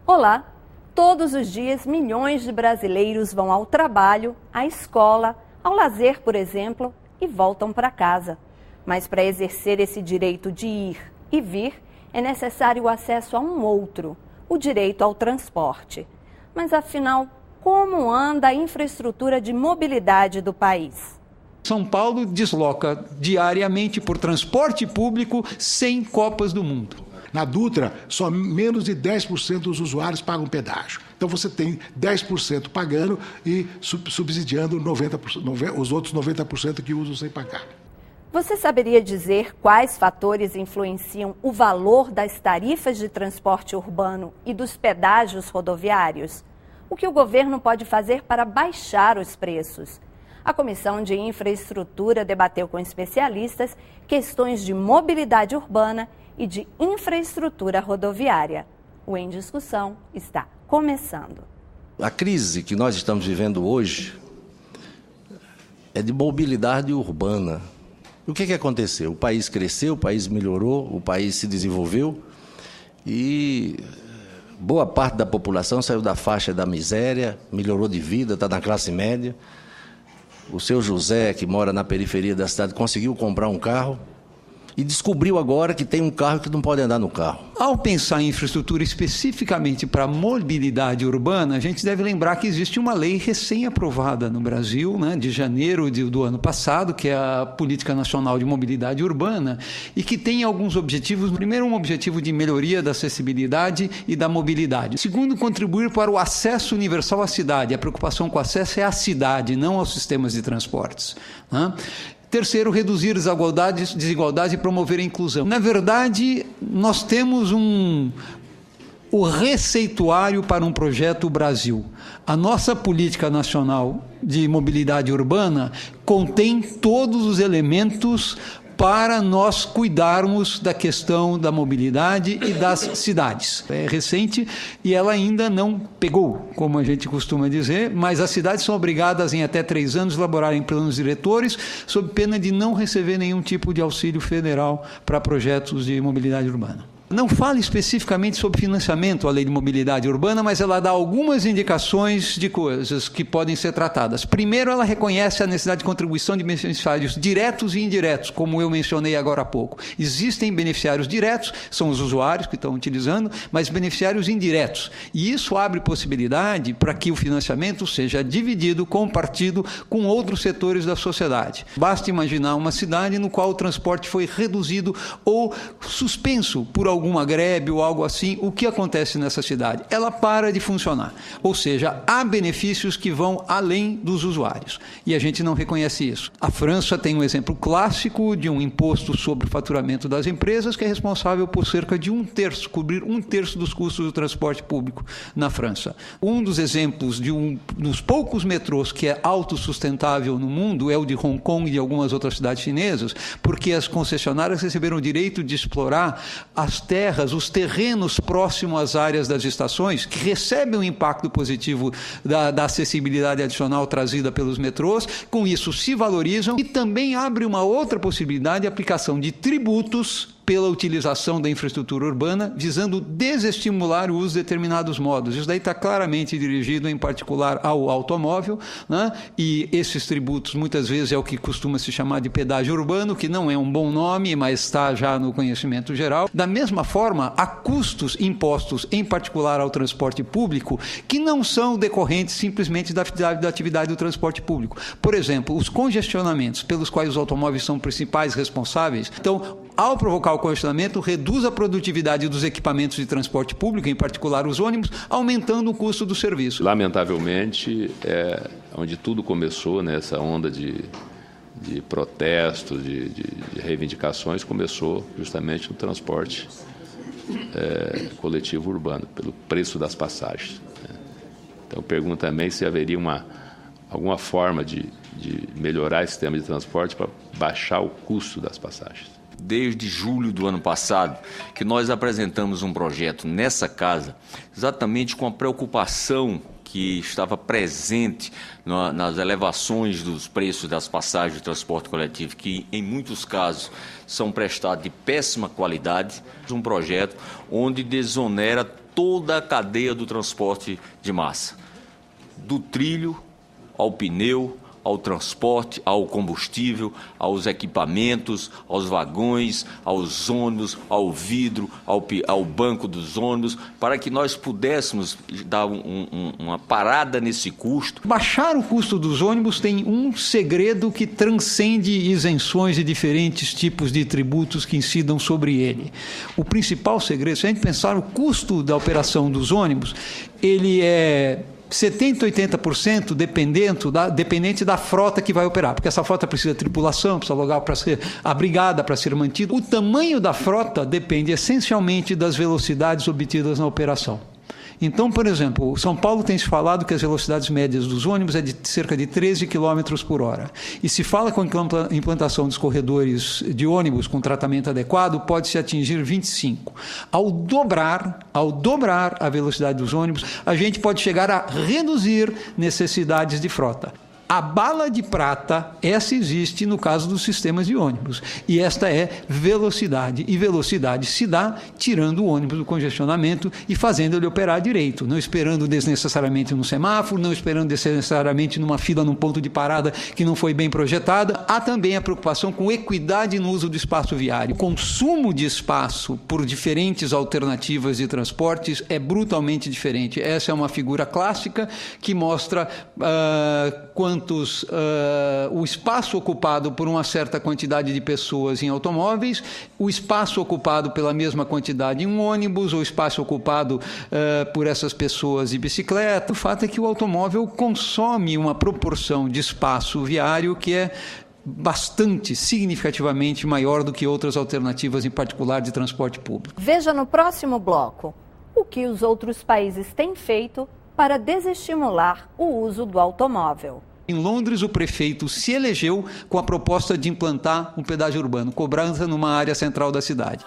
Olá! Todos os dias, milhões de brasileiros vão ao trabalho, à escola, ao lazer, por exemplo, e voltam para casa. Mas para exercer esse direito de ir e vir, é necessário o acesso a um outro, o direito ao transporte. Mas afinal, como anda a infraestrutura de mobilidade do país? São Paulo desloca diariamente por transporte público 100 Copas do Mundo. Na Dutra, só menos de 10% dos usuários pagam pedágio. Então você tem 10% pagando e subsidiando os outros 90% que usam sem pagar. Você saberia dizer quais fatores influenciam o valor das tarifas de transporte urbano e dos pedágios rodoviários? O que o governo pode fazer para baixar os preços? A Comissão de Infraestrutura debateu com especialistas questões de mobilidade urbana e de infraestrutura rodoviária. O Em Discussão está começando. A crise que nós estamos vivendo hoje é de mobilidade urbana. O que aconteceu? O país cresceu, o país melhorou, o país se desenvolveu e boa parte da população saiu da faixa da miséria, melhorou de vida, está na classe média. O seu José, que mora na periferia da cidade, conseguiu comprar um carro e descobriu agora que tem um carro que não pode andar no carro. Ao pensar em infraestrutura especificamente para mobilidade urbana, a gente deve lembrar que existe uma lei recém-aprovada no Brasil, de janeiro do ano passado, que é a Política Nacional de Mobilidade Urbana, e que tem alguns objetivos. Primeiro, um objetivo de melhoria da acessibilidade e da mobilidade. Segundo, contribuir para o acesso universal à cidade. A preocupação com o acesso é à cidade, não aos sistemas de transportes. Terceiro, reduzir desigualdades e promover a inclusão. Na verdade, nós temos o receituário para um projeto Brasil. A nossa política nacional de mobilidade urbana contém todos os elementos para nós cuidarmos da questão da mobilidade e das cidades. É recente e ela ainda não pegou, como a gente costuma dizer, mas as cidades são obrigadas em até 3 anos elaborarem planos diretores, sob pena de não receber nenhum tipo de auxílio federal para projetos de mobilidade urbana. Não fala especificamente sobre financiamento a lei de mobilidade urbana, mas ela dá algumas indicações de coisas que podem ser tratadas. Primeiro, ela reconhece a necessidade de contribuição de beneficiários diretos e indiretos, como eu mencionei agora há pouco. Existem beneficiários diretos, são os usuários que estão utilizando, mas beneficiários indiretos. E isso abre possibilidade para que o financiamento seja dividido, compartido com outros setores da sociedade. Basta imaginar uma cidade no qual o transporte foi reduzido ou suspenso por alguma greve ou algo assim, o que acontece nessa cidade? Ela para de funcionar. Ou seja, há benefícios que vão além dos usuários. E a gente não reconhece isso. A França tem um exemplo clássico de um imposto sobre o faturamento das empresas que é responsável por cerca de 1/3, cobrir 1/3 dos custos do transporte público na França. Um dos exemplos de dos poucos metrôs que é autossustentável no mundo é o de Hong Kong e de algumas outras cidades chinesas, porque as concessionárias receberam o direito de explorar as terras, os terrenos próximos às áreas das estações, que recebem um impacto positivo da acessibilidade adicional trazida pelos metrôs, com isso se valorizam e também abre uma outra possibilidade de aplicação de tributos pela utilização da infraestrutura urbana, visando desestimular o uso de determinados modos. Isso daí está claramente dirigido, em particular, ao automóvel, e esses tributos, muitas vezes, é o que costuma se chamar de pedágio urbano, que não é um bom nome, mas está já no conhecimento geral. Da mesma forma, há custos impostos, em particular ao transporte público, que não são decorrentes simplesmente da atividade do transporte público. Por exemplo, os congestionamentos pelos quais os automóveis são principais responsáveis. Então, ao provocar o congestionamento, reduz a produtividade dos equipamentos de transporte público, em particular os ônibus, aumentando o custo do serviço. Lamentavelmente, onde tudo começou, essa onda de protestos, de reivindicações, começou justamente no transporte coletivo urbano, pelo preço das passagens. Então, eu pergunto também se haveria alguma forma de melhorar esse sistema de transporte para baixar o custo das passagens. Desde julho do ano passado, que nós apresentamos um projeto nessa casa, exatamente com a preocupação que estava presente nas elevações dos preços das passagens de transporte coletivo, que em muitos casos são prestados de péssima qualidade. Um projeto onde desonera toda a cadeia do transporte de massa, do trilho ao pneu, ao transporte, ao combustível, aos equipamentos, aos vagões, aos ônibus, ao vidro, ao banco dos ônibus, para que nós pudéssemos dar uma parada nesse custo. Baixar o custo dos ônibus tem um segredo que transcende isenções de diferentes tipos de tributos que incidam sobre ele. O principal segredo, se a gente pensar o custo da operação dos ônibus, ele é 70%, 80% dependente da frota que vai operar, porque essa frota precisa de tripulação, precisa de lugar para ser abrigada, para ser mantida. O tamanho da frota depende essencialmente das velocidades obtidas na operação. Então, por exemplo, São Paulo tem se falado que as velocidades médias dos ônibus é de cerca de 13 km por hora. E se fala com a implantação dos corredores de ônibus com tratamento adequado, pode-se atingir 25. Ao dobrar a velocidade dos ônibus, a gente pode chegar a reduzir necessidades de frota. A bala de prata, essa existe no caso dos sistemas de ônibus. E esta é velocidade. E velocidade se dá tirando o ônibus do congestionamento e fazendo ele operar direito. Não esperando desnecessariamente no semáforo, não esperando desnecessariamente numa fila num ponto de parada que não foi bem projetada. Há também a preocupação com equidade no uso do espaço viário. O consumo de espaço por diferentes alternativas de transportes é brutalmente diferente. Essa é uma figura clássica que mostra o espaço ocupado por uma certa quantidade de pessoas em automóveis, o espaço ocupado pela mesma quantidade em um ônibus, o espaço ocupado por essas pessoas de bicicleta. O fato é que o automóvel consome uma proporção de espaço viário que é bastante, significativamente maior do que outras alternativas, em particular de transporte público. Veja no próximo bloco o que os outros países têm feito para desestimular o uso do automóvel. Em Londres, o prefeito se elegeu com a proposta de implantar um pedágio urbano, cobrança numa área central da cidade.